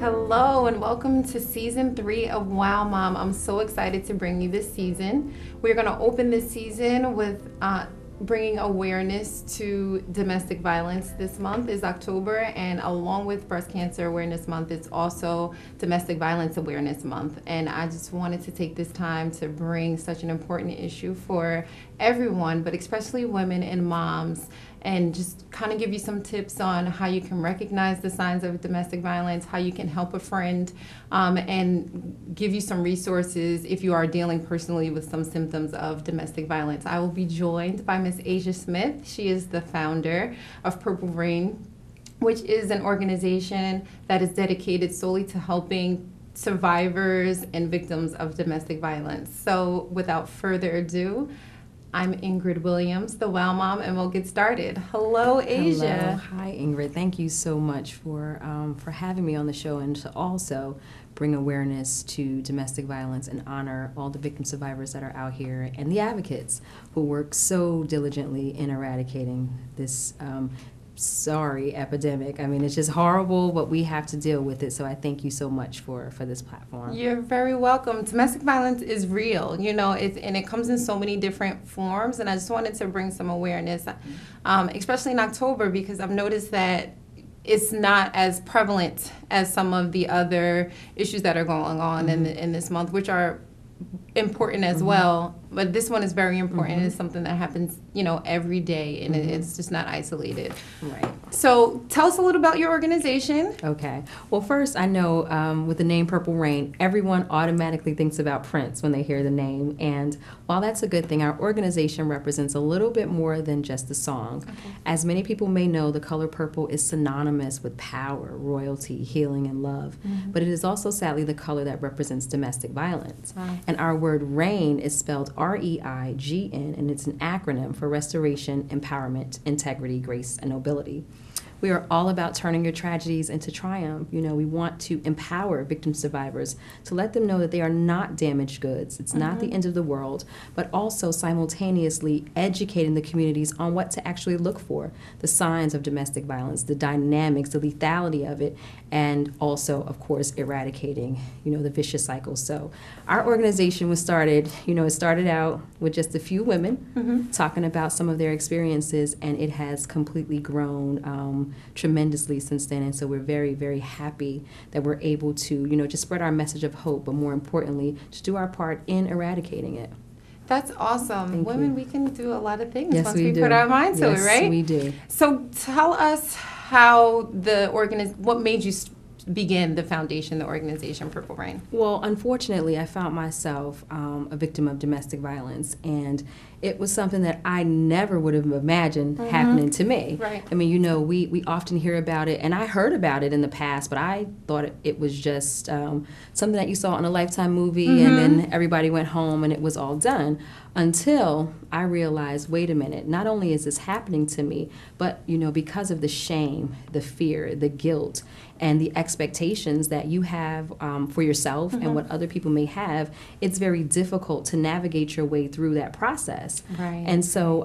Hello and welcome to season 3 of Wow Mom. I'm so excited to bring you this season. We're going to open this season with bringing awareness to domestic violence. This month is October, and along with Breast Cancer Awareness Month, it's also Domestic Violence Awareness Month. And I just wanted to take this time to bring such an important issue for everyone, but especially women and moms, and just kind of give you some tips on how you can recognize the signs of domestic violence, how you can help a friend, and give you some resources if you are dealing personally with some symptoms of domestic violence. I will be joined by Miss Asia Smith. She is the founder of Purple Rain, which is an organization that is dedicated solely to helping survivors and victims of domestic violence. So without further ado, I'm Ingrid Williams, the Wow Mom, and we'll get started. Hello, Asia. Hello. Hi, Ingrid. Thank you so much for having me on the show, and to also bring awareness to domestic violence and honor all the victim survivors that are out here and the advocates who work so diligently in eradicating this epidemic. I mean, it's just horrible, but we have to deal with it. So I thank you so much for this platform. You're very welcome. Domestic violence is real, and it comes in so many different forms. And I just wanted to bring some awareness, especially in October, because I've noticed that it's not as prevalent as some of the other issues that are going on in this month, which are important as well, but this one is very important. It's something that happens, every day, and it's just not isolated. Right. So tell us a little about your organization. Okay. Well, first, I know with the name Purple Rain, everyone automatically thinks about Prince when they hear the name, and while that's a good thing, our organization represents a little bit more than just the song. Okay. As many people may know, the color purple is synonymous with power, royalty, healing, and love, but it is also sadly the color that represents domestic violence. Wow. And our word REIGN is spelled R.E.I.G.N, and it's an acronym for Restoration, Empowerment, Integrity, Grace, and Nobility. We are all about turning your tragedies into triumph. We want to empower victim survivors to let them know that they are not damaged goods. It's not the end of the world, but also simultaneously educating the communities on what to actually look for, the signs of domestic violence, the dynamics, the lethality of it, and also, of course, eradicating, the vicious cycle. So our organization was started, it started out with just a few women talking about some of their experiences, and it has completely grown tremendously since then. And so we're very, very happy that we're able to, just spread our message of hope, but more importantly, to do our part in eradicating it. That's awesome. Thank Women, you. We can do a lot of things yes, once we we put our mind to it, right? Yes, we do. So tell us how what made you begin the foundation, the organization Purple Rain? Well, unfortunately, I found myself a victim of domestic violence, and it was something that I never would have imagined happening to me. Right. I mean, we often hear about it, and I heard about it in the past, but I thought it was just something that you saw in a Lifetime movie, and then everybody went home and it was all done. Until I realized, wait a minute, not only is this happening to me, but, because of the shame, the fear, the guilt, and the expectations that you have for yourself and what other people may have, it's very difficult to navigate your way through that process. Right. And so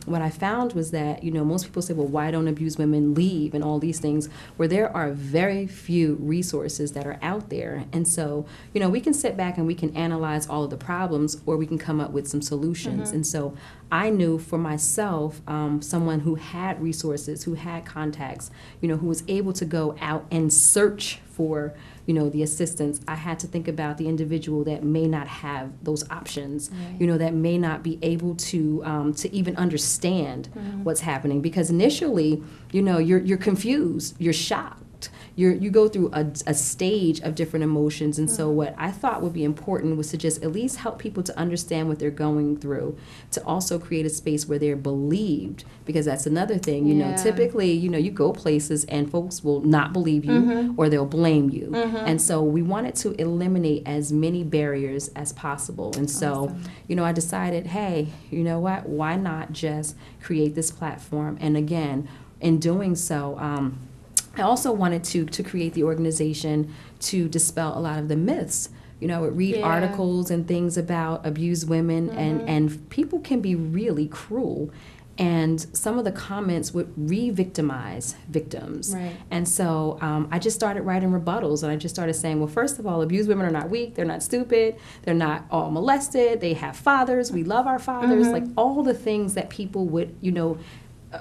what I found was that, most people say, well, why don't abused women leave and all these things, where there are very few resources that are out there. And so, we can sit back and we can analyze all of the problems, or we can come up with some solutions. And so I knew for myself, someone who had resources, who had contacts, who was able to go out and search for, the assistance. I had to think about the individual that may not have those options, that may not be able to even understand what's happening. Because initially, you're confused, you're shocked. You go through a stage of different emotions, and so what I thought would be important was to just at least help people to understand what they're going through, to also create a space where they're believed, because that's another thing. Typically, you go places and folks will not believe you or they'll blame you, and so we wanted to eliminate as many barriers as possible. And so, I decided, hey, you know what? Why not just create this platform? And again, in doing so, I also wanted to create the organization to dispel a lot of the myths. I would read articles and things about abused women, and people can be really cruel. And some of the comments would re-victimize victims. Right. And so I just started writing rebuttals, and I just started saying, well, first of all, abused women are not weak, they're not stupid, they're not all molested, they have fathers, we love our fathers, like all the things that people would,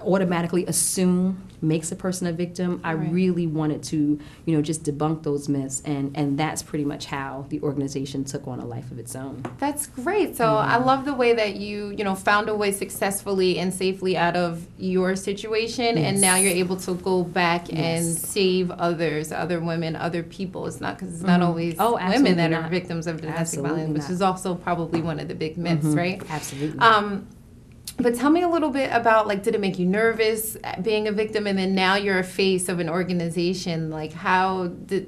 automatically assume makes a person a victim. I really wanted to, just debunk those myths, and that's pretty much how the organization took on a life of its own. That's great. So I love the way that you found a way successfully and safely out of your situation, and now you're able to go back and save others, other women, other people. It's not because it's not always women that are victims of domestic violence, which is also probably one of the big myths, right? Absolutely. But tell me a little bit about, did it make you nervous being a victim, and then now you're a face of an organization? How does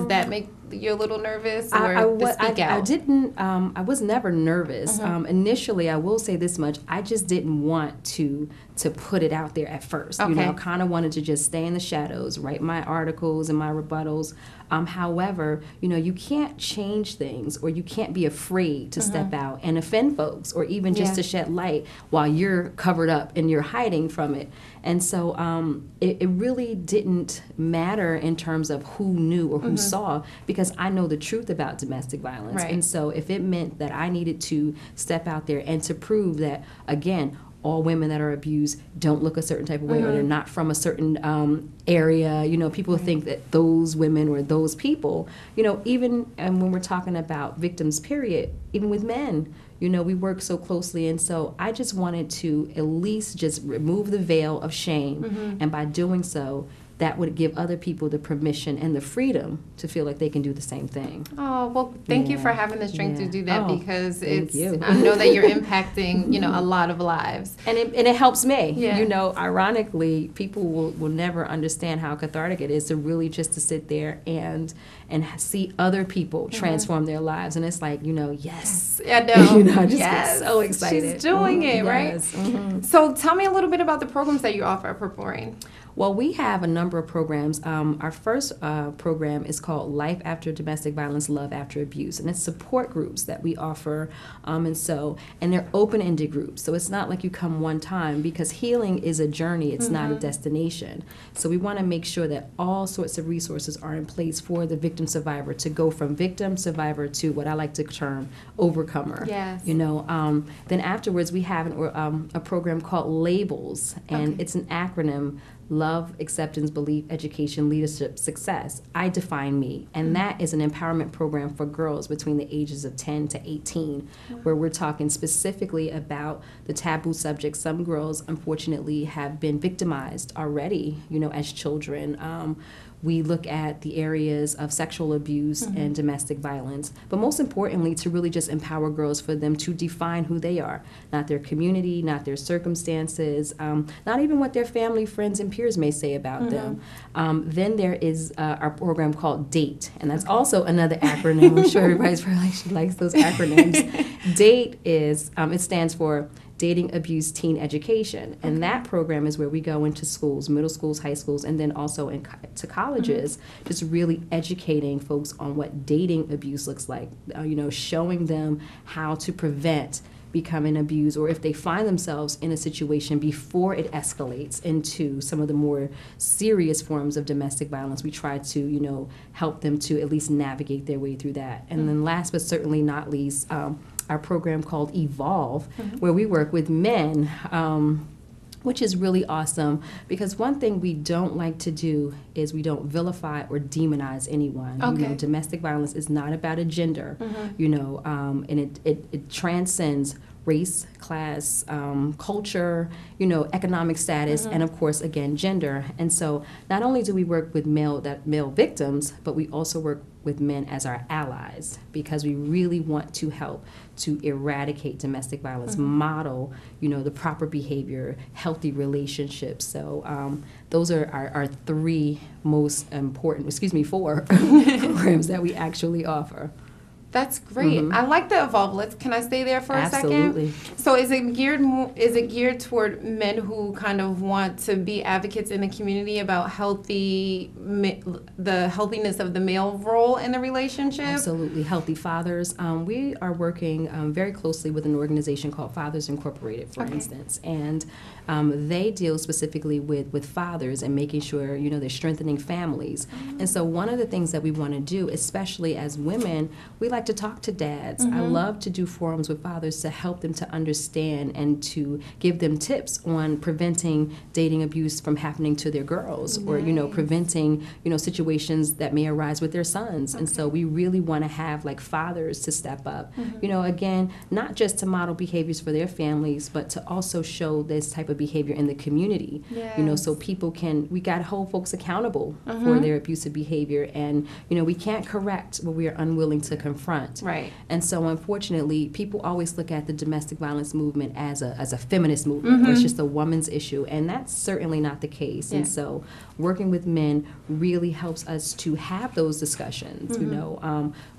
that make you a little nervous, or to speak out? I was never nervous. Initially, I will say this much, I just didn't want to put it out there at first. I kind of wanted to just stay in the shadows, write my articles and my rebuttals. However, you can't change things, or you can't be afraid to step out and offend folks, or even just to shed light while you're covered up and you're hiding from it. And so it really didn't matter in terms of who knew or who saw, because I know the truth about domestic violence. Right. And so if it meant that I needed to step out there and to prove that, again, all women that are abused don't look a certain type of way, or they're not from a certain area. People think that those women or those people, even when we're talking about victims, period, even with men, we work so closely. And so I just wanted to at least just remove the veil of shame. And by doing so, that would give other people the permission and the freedom to feel like they can do the same thing. Oh, well, thank you for having the strength to do that, because you. I know that you're impacting, a lot of lives. And it helps me. Ironically, people will never understand how cathartic it is to really just to sit there and see other people transform their lives. And it's like, yes. I know. I just get so excited. She's doing it, right? So tell me a little bit about the programs that you offer at Purple Rain. Well, we have a number of programs. Our first program is called Life After Domestic Violence, Love After Abuse, and it's support groups that we offer, and they're open-ended groups. So it's not like you come one time, because healing is a journey. It's not a destination. So we want to make sure that all sorts of resources are in place for the victim survivor to go from victim survivor to what I like to term overcomer. Yes. Then afterwards we have a program called Labels, and it's an acronym: Love, Acceptance, Belief, Education, Leadership, Success. I Define Me. And that is an empowerment program for girls between the ages of 10 to 18, where we're talking specifically about the taboo subjects. Some girls, unfortunately, have been victimized already, as children. We look at the areas of sexual abuse and domestic violence, but most importantly, to really just empower girls for them to define who they are, not their community, not their circumstances, not even what their family, friends, and peers may say about them. Then there is our program called DATE, and that's also another acronym. I'm sure everybody's probably likes those acronyms. DATE is, it stands for Dating, Abuse, Teen Education. And that program is where we go into schools, middle schools, high schools, and then also to colleges, just really educating folks on what dating abuse looks like, showing them how to prevent becoming abused, or if they find themselves in a situation before it escalates into some of the more serious forms of domestic violence. We try to, help them to at least navigate their way through that. And then last but certainly not least, our program called Evolve, where we work with men, which is really awesome, because one thing we don't like to do is we don't vilify or demonize anyone. Domestic violence is not about a gender, and it transcends race, class, culture, economic status, and of course, again, gender. And so not only do we work with male victims, but we also work with men as our allies, because we really want to help to eradicate domestic violence, model, the proper behavior, healthy relationships. So those are our three most important, 4 programs that we actually offer. That's great. I like the evolve. Can I stay there for a second? Absolutely. So is it geared toward men who kind of want to be advocates in the community about the healthiness of the male role in the relationship? Absolutely. Healthy fathers. We are working very closely with an organization called Fathers Incorporated, for instance, and they deal specifically with fathers and making sure, they're strengthening families. And so one of the things that we want to do, especially as women, we like to talk to dads. I love to do forums with fathers to help them to understand and to give them tips on preventing dating abuse from happening to their girls, or preventing situations that may arise with their sons. And so we really want to have like fathers to step up, again, not just to model behaviors for their families, but to also show this type of behavior in the community. So people we got to hold folks accountable for their abusive behavior, and we can't correct what we are unwilling to confront. Right. And so unfortunately, people always look at the domestic violence movement as a feminist movement, or it's just a woman's issue, and that's certainly not the case. And so working with men really helps us to have those discussions.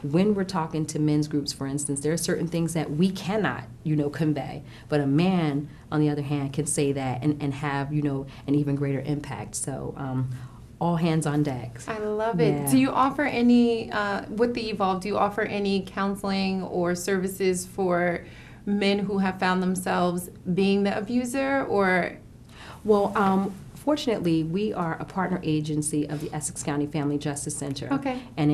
When we're talking to men's groups, for instance, there are certain things that we cannot convey, but a man, on the other hand, can say that and have an even greater impact. So all hands on deck. I love it. Yeah. Do you offer any, with the Evolve, do you offer any counseling or services for men who have found themselves being the abuser, or? Well, fortunately, we are a partner agency of the Essex County Family Justice Center. Okay. And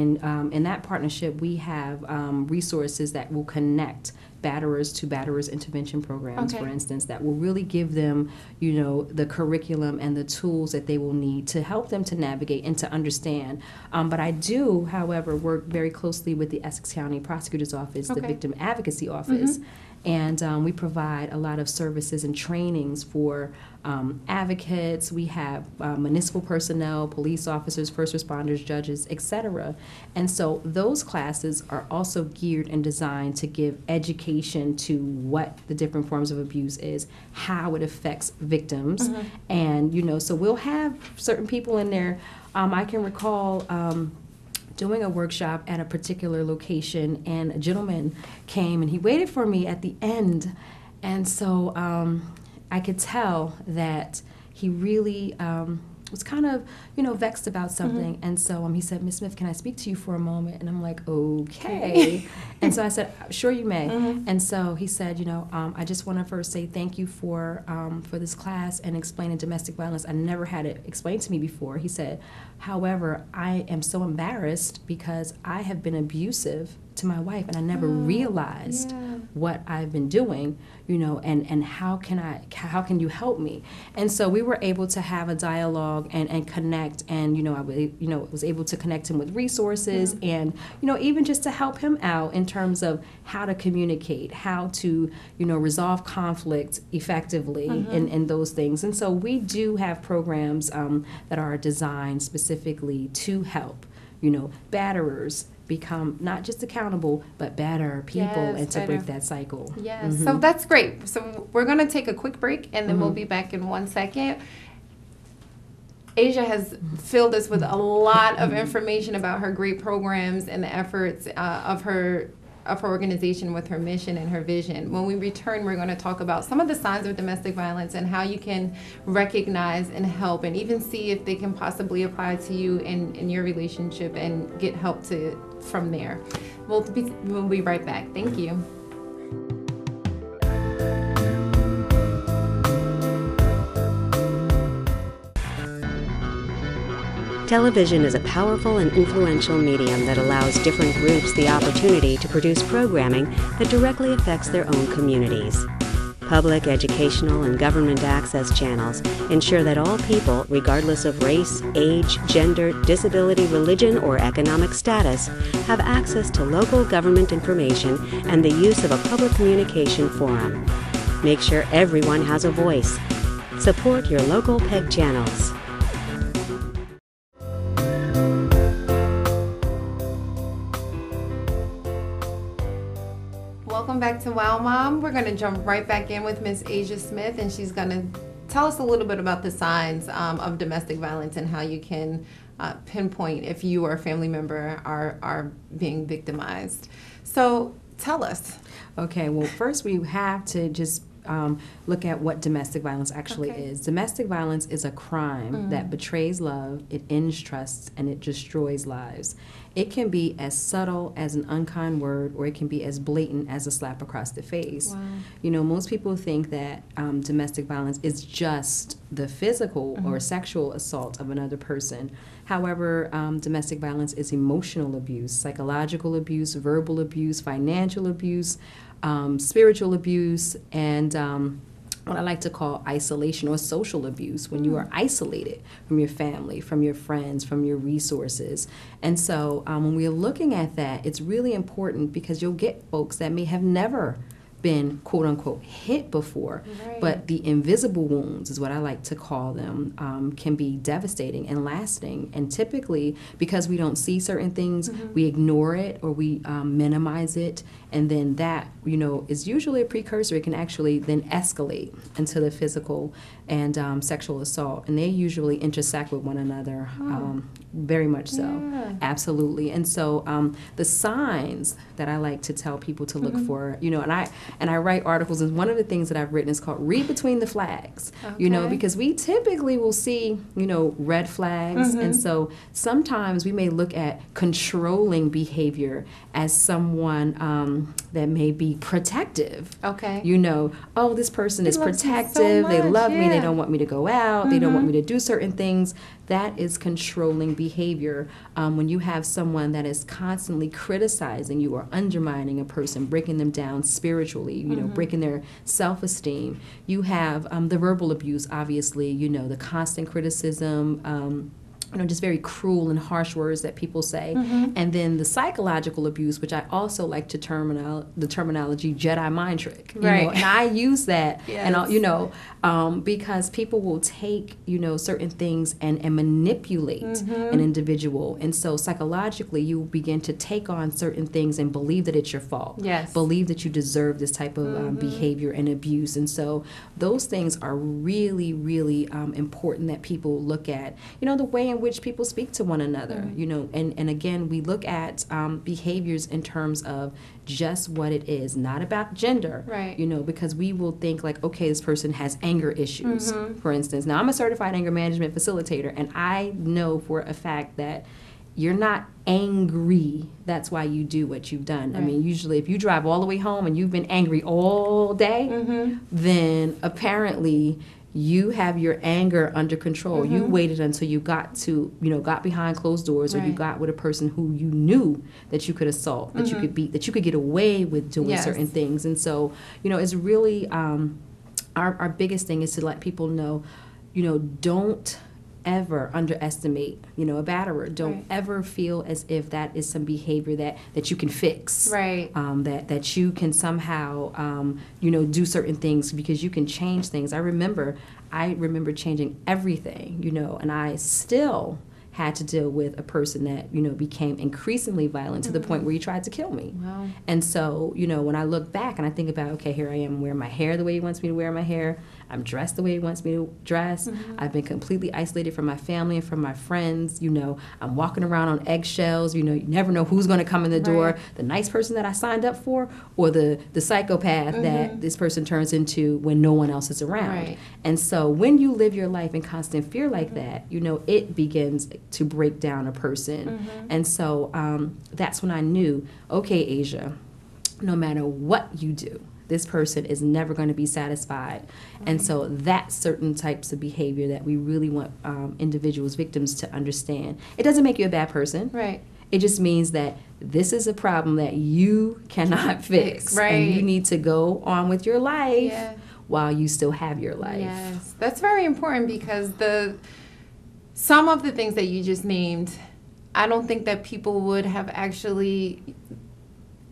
in that partnership, we have resources that will connect batterers to batterers intervention programs, for instance, that will really give them, the curriculum and the tools that they will need to help them to navigate and to understand. But I do, however, work very closely with the Essex County Prosecutor's Office, the Victim Advocacy Office, and we provide a lot of services and trainings for advocates. We have municipal personnel, police officers, first responders, judges, etc. And so those classes are also geared and designed to give education to what the different forms of abuse is, how it affects victims, and so we'll have certain people in there. I can recall doing a workshop at a particular location, and a gentleman came and he waited for me at the end, and so I could tell that he really was kind of, vexed about something. And so he said, "Ms. Smith, can I speak to you for a moment?" And I'm like, okay. And so I said, "Sure, you may." And so he said, "I just want to first say thank you for this class and explaining domestic violence. I never had it explained to me before." He said, "However, I am so embarrassed because I have been abusive to my wife, and I never realized what I've been doing, and how can you help me?" And so we were able to have a dialogue and connect, and I was able to connect him with resources, and even just to help him out in terms of how to communicate, how to resolve conflict effectively, and those things. And so we do have programs that are designed specifically to help batterers become not just accountable, but better people, and to break that cycle. Yes, so that's great. So we're going to take a quick break, and then we'll be back in 1 second. Asia has filled us with a lot of information about her great programs and the efforts of her organization with her mission and her vision. When we return, we're going to talk about some of the signs of domestic violence and how you can recognize and help, and even see if they can possibly apply to you in your relationship and get help from there. We'll be right back. Thank you. Television is a powerful and influential medium that allows different groups the opportunity to produce programming that directly affects their own communities. Public, educational, and government access channels ensure that all people, regardless of race, age, gender, disability, religion, or economic status, have access to local government information and the use of a public communication forum. Make sure everyone has a voice. Support your local PEG channels. Welcome back to Wow Mom. We're going to jump right back in with Miss Asia Smith, and she's going to tell us a little bit about the signs of domestic violence and how you can pinpoint if you or a family member are being victimized. So tell us. Okay, well, first we have to just look at what domestic violence actually is. Domestic violence is a crime that betrays love, it ends trust, and it destroys lives. It can be as subtle as an unkind word, or it can be as blatant as a slap across the face. Wow. You know, most people think that domestic violence is just the physical or sexual assault of another person. However, domestic violence is emotional abuse, psychological abuse, verbal abuse, financial abuse, spiritual abuse, and what I like to call isolation or social abuse, when you are isolated from your family, from your friends, from your resources. And so when we're looking at that, it's really important because you'll get folks that may have never been quote unquote hit before, but the invisible wounds is what I like to call them, can be devastating and lasting. And typically, because we don't see certain things, we ignore it or we minimize it, and then that, you know, is usually a precursor. It can actually then escalate into the physical and sexual assault, and they usually intersect with one another, very much so. Yeah. Absolutely. And so the signs that I like to tell people to look for, you know, and I write articles, and one of the things that I've written is called Read Between the Flags, you know, because we typically will see, you know, red flags, and so sometimes we may look at controlling behavior as someone that may be protective. Okay. You know, oh, this person is loves me so protective, they much, love me, they yeah. don't want me to go out, they don't want me to do certain things. That is controlling behavior. When you have someone that is constantly criticizing you or undermining a person, breaking them down spiritually, you know, breaking their self-esteem. You have the verbal abuse, obviously, you know, the constant criticism, you know, just very cruel and harsh words that people say. And then the psychological abuse, which I also like to the terminology Jedi mind trick. You know, and I use that, and you know, because people will take, you know, certain things and manipulate an individual. And so psychologically, you begin to take on certain things and believe that it's your fault. Yes. Believe that you deserve this type of behavior and abuse. And so those things are really, really important that people look at. You know, the way in which people speak to one another, you know, and again, we look at behaviors in terms of just what it is, not about gender, you know, because we will think like, okay, this person has anger issues, for instance. Now, I'm a certified anger management facilitator, and I know for a fact that you're not angry. That's why you do what you've done. I mean, usually if you drive all the way home and you've been angry all day, then apparently you have your anger under control. You waited until you got to, you know, got behind closed doors, or you got with a person who you knew that you could assault, that you could beat, that you could get away with doing certain things. And so, you know, it's really, our biggest thing is to let people know, you know, don't ever underestimate, you know, a batterer. Don't ever feel as if that is some behavior that you can fix. That you can somehow, you know, do certain things because you can change things. I remember changing everything, you know, and I still had to deal with a person that, you know, became increasingly violent to the point where he tried to kill me. And so, you know, when I look back and I think about, okay, here I am wearing my hair the way he wants me to wear my hair. I'm dressed the way he wants me to dress. I've been completely isolated from my family and from my friends. You know, I'm walking around on eggshells. You know, you never know who's going to come in the door. The nice person that I signed up for, or the psychopath that this person turns into when no one else is around. And so when you live your life in constant fear like that, you know, it begins to break down a person. And so that's when I knew, okay, Asia, no matter what you do, this person is never going to be satisfied. And so that's certain types of behavior that we really want individuals, victims, to understand. It doesn't make you a bad person. It just means that this is a problem that you cannot fix. And you need to go on with your life while you still have your life. Yes, that's very important, because some of the things that you just named, I don't think that people would have actually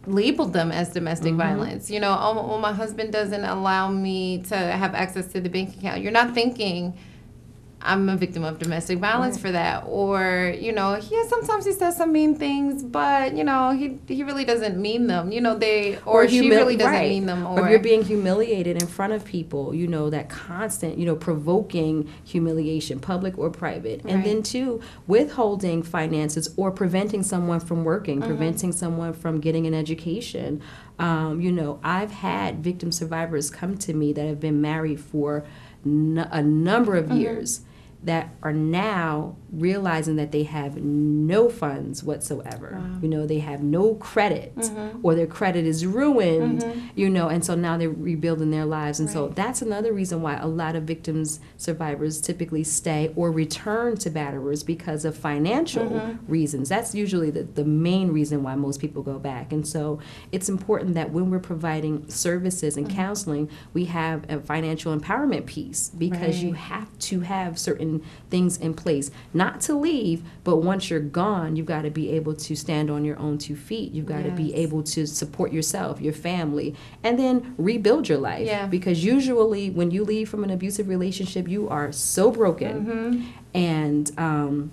labeled them as domestic violence. You know, oh, my husband doesn't allow me to have access to the bank account. You're not thinking I'm a victim of domestic violence for that. Or, sometimes he says some mean things, but, he really doesn't mean them. Or she really doesn't mean them. Or if you're being humiliated in front of people, that constant, provoking humiliation, public or private. And then, too, withholding finances or preventing someone from working, preventing someone from getting an education. I've had victim survivors come to me that have been married for a number of years that are now realizing that they have no funds whatsoever. Wow. They have no credit or their credit is ruined, and so now they're rebuilding their lives. And so that's another reason why a lot of victims, survivors typically stay or return to batterers because of financial reasons. That's usually the main reason why most people go back. And so it's important that when we're providing services and counseling, we have a financial empowerment piece because you have to have certain things in place, not to leave, but once you're gone, you've got to be able to stand on your own 2 feet. You've got to be able to support yourself, your family, and then rebuild your life. Yeah. Because usually when you leave from an abusive relationship, you are so broken. And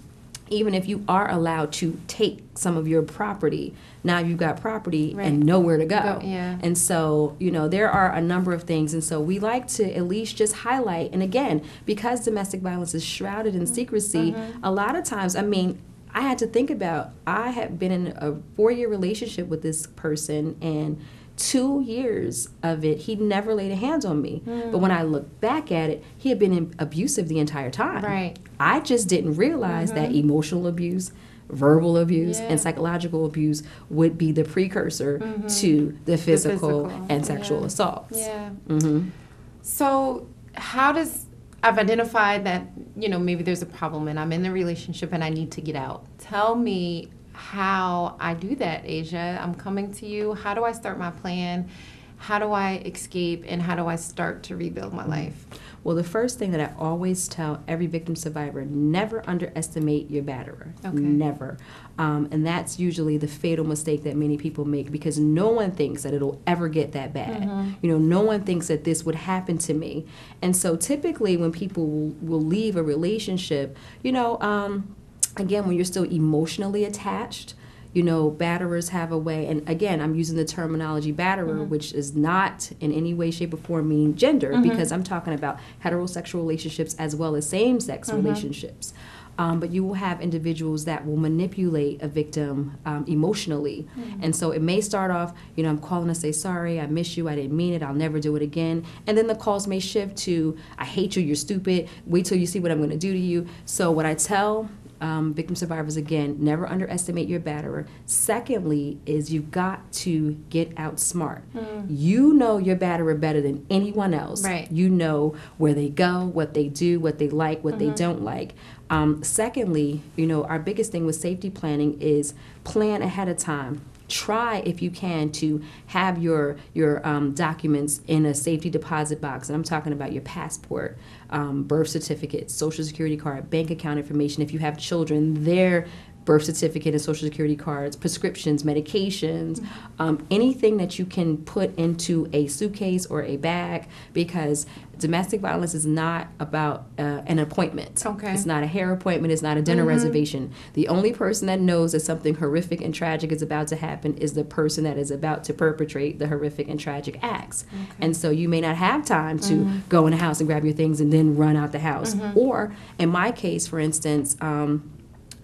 even if you are allowed to take some of your property, now you've got property and nowhere to go. And so, there are a number of things. And so we like to at least just highlight, and again, because domestic violence is shrouded in secrecy, a lot of times, I had to think about, I had been in a 4-year relationship with this person, and 2 years of it, he never laid a hand on me. But when I look back at it, he had been abusive the entire time. Right. I just didn't realize that emotional abuse, verbal abuse, and psychological abuse would be the precursor to the physical and sexual assaults. Yeah. So I've identified that, maybe there's a problem and I'm in the relationship and I need to get out. Tell me how I do that, Asia. I'm coming to you. How do I start my plan? How do I escape, and how do I start to rebuild my life? Well, the first thing that I always tell every victim survivor, never underestimate your batterer. Okay. Never. And that's usually the fatal mistake that many people make, because no one thinks that it'll ever get that bad. No one thinks that this would happen to me. And so typically when people will leave a relationship, again, when you're still emotionally attached, batterers have a way, and again, I'm using the terminology batterer, which is not in any way, shape, or form mean gender, because I'm talking about heterosexual relationships as well as same-sex relationships. But you will have individuals that will manipulate a victim emotionally. And so it may start off, I'm calling to say, sorry, I miss you, I didn't mean it, I'll never do it again. And then the calls may shift to, I hate you, you're stupid, wait till you see what I'm going to do to you. So what I tell victim survivors, again, never underestimate your batterer. Secondly is you've got to get out smart. You know your batterer better than anyone else. Right. You know where they go, what they do, what they like, what they don't like. Secondly, our biggest thing with safety planning is plan ahead of time. Try, if you can, to have your documents in a safety deposit box. And I'm talking about your passport, birth certificate, social security card, bank account information. If you have children, their birth certificate and social security cards, prescriptions, medications, anything that you can put into a suitcase or a bag, because domestic violence is not about an appointment. Okay. It's not a hair appointment. It's not a dinner reservation. The only person that knows that something horrific and tragic is about to happen is the person that is about to perpetrate the horrific and tragic acts. Okay. And so you may not have time to go in the house and grab your things and then run out the house. Or in my case, for instance,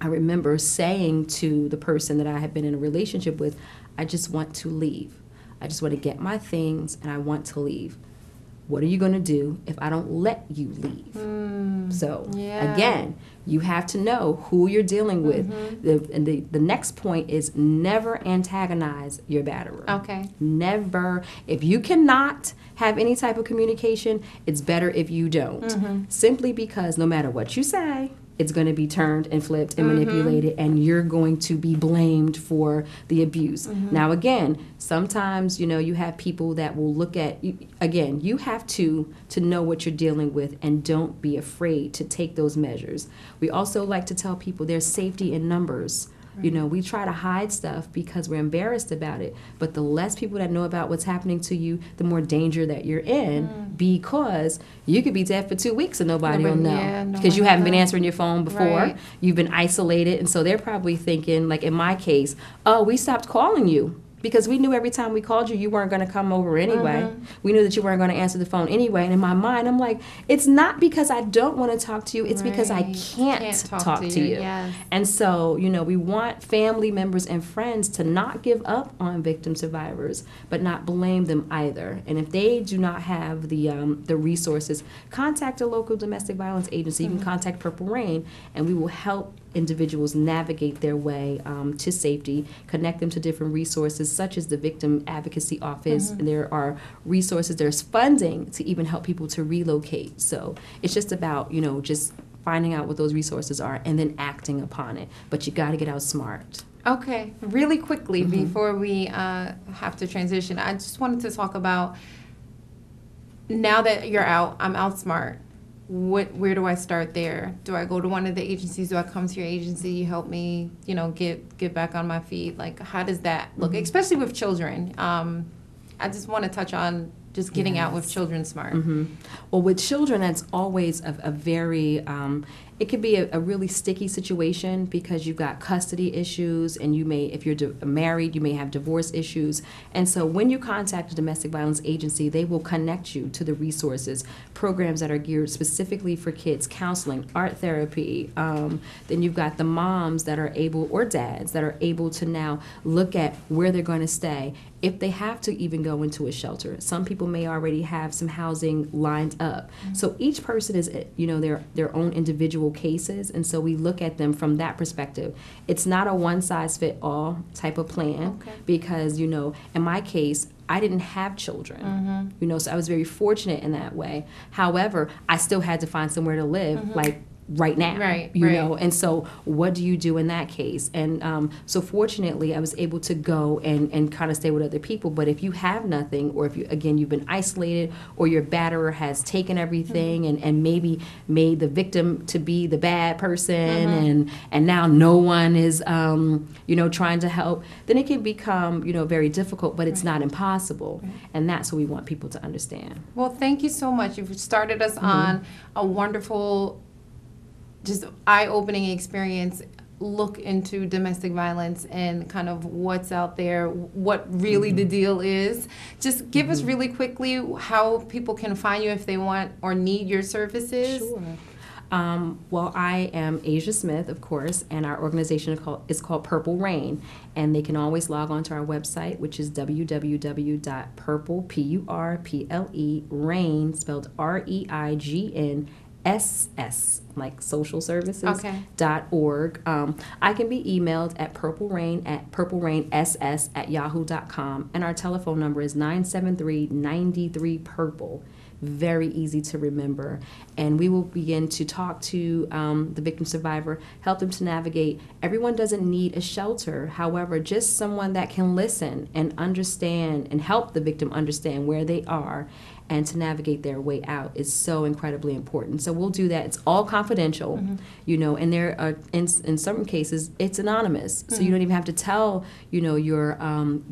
I remember saying to the person that I had been in a relationship with, I just want to leave. I just want to get my things and I want to leave. What are you going to do if I don't let you leave? So, again, you have to know who you're dealing with. The next point is never antagonize your batterer. Okay. Never. If you cannot have any type of communication, it's better if you don't. Simply because no matter what you say, it's going to be turned and flipped and manipulated, and you're going to be blamed for the abuse. Now, again, sometimes, you have people that will look at, again, you have to know what you're dealing with, and don't be afraid to take those measures. We also like to tell people there's safety in numbers. You know, we try to hide stuff because we're embarrassed about it. But the less people that know about what's happening to you, the more danger that you're in, because you could be dead for 2 weeks and nobody will know. Because you haven't been answering your phone before. Right. You've been isolated. And so they're probably thinking, like in my case, oh, we stopped calling you. Because we knew every time we called you, you weren't going to come over anyway. We knew that you weren't going to answer the phone anyway. And in my mind, I'm like, it's not because I don't want to talk to you. It's because I can't talk to you. Yes. And so, you know, we want family members and friends to not give up on victim survivors, but not blame them either. And if they do not have the resources, contact a local domestic violence agency. You can contact Purple Rain, and we will help individuals navigate their way to safety, connect them to different resources such as the Victim Advocacy Office. And there are resources, there's funding to even help people to relocate. So it's just about, you know, just finding out what those resources are and then acting upon it. But you got to get out smart. Okay, really quickly before we have to transition, I just wanted to talk about, now that you're out, I'm out smart. Where do I start there? Do I go to one of the agencies? Do I come to your agency? You help me, you know, get back on my feet. Like, how does that look? Especially with children. I just want to touch on just getting out with children smart. Well, with children, that's always a very, it could be a really sticky situation because you've got custody issues, and you may, if you're married, you may have divorce issues. And so when you contact a domestic violence agency, they will connect you to the resources, programs that are geared specifically for kids, counseling, art therapy. Then you've got the moms that are able, or dads, that are able to now look at where they're going to stay, if they have to even go into a shelter. Some people may already have some housing lined up. So each person is, you know, their own individual cases, and so we look at them from that perspective. It's not a one-size-fit-all type of plan, because, you know, in my case, I didn't have children, you know, so I was very fortunate in that way. However, I still had to find somewhere to live, like right now, you know, and so what do you do in that case? And so fortunately, I was able to go and kind of stay with other people. But if you have nothing, or if you, again, you've been isolated, or your batterer has taken everything and maybe made the victim to be the bad person, and now no one is, you know, trying to help, then it can become, you know, very difficult, but it's not impossible. And that's what we want people to understand. Well, thank you so much. You've started us on a wonderful, just eye-opening experience. Look into domestic violence and kind of what's out there, what really the deal is. Just give us really quickly how people can find you if they want or need your services. Sure. Well, I am Asia Smith, of course, and our organization is called Purple Rain, and they can always log on to our website, which is www.purple, P-U-R-P-L-E, rain, spelled R-E-I.G.N, SS, like social services, .org. I can be emailed at purplerainsss@yahoo.com, and our telephone number is 973-93-PURPLE. Very easy to remember. And we will begin to talk to the victim survivor, help them to navigate. Everyone doesn't need a shelter. However, just someone that can listen and understand and help the victim understand where they are and to navigate their way out is so incredibly important. So we'll do that. It's all confidential, you know, and there are, in some cases, it's anonymous. So you don't even have to tell, you know, your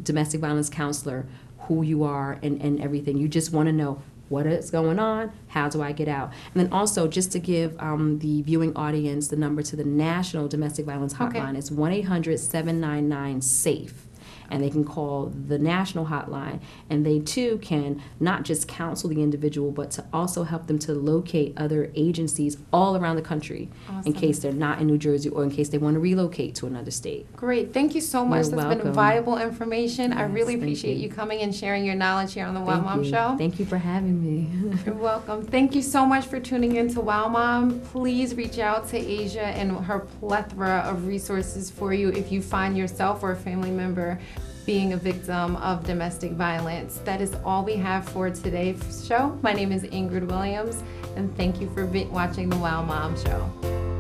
domestic violence counselor who you are and everything. You just want to know what is going on, how do I get out? And then also, just to give the viewing audience the number to the National Domestic Violence Hotline, it's 1-800-799-SAFE. And they can call the national hotline, and they too can not just counsel the individual, but to also help them to locate other agencies all around the country in case they're not in New Jersey or in case they want to relocate to another state. Great. Thank you so much. You're That's welcome. been valuable information. Yes, I really thank appreciate you. you coming and sharing your knowledge here on the Wow Mom Show. Thank you for having me. You're welcome. Thank you so much for tuning in to Wow Mom. Please reach out to Asia and her plethora of resources for you if you find yourself or a family member being a victim of domestic violence. That is all we have for today's show. My name is Ingrid Williams, and thank you for watching the Wow Mom Show.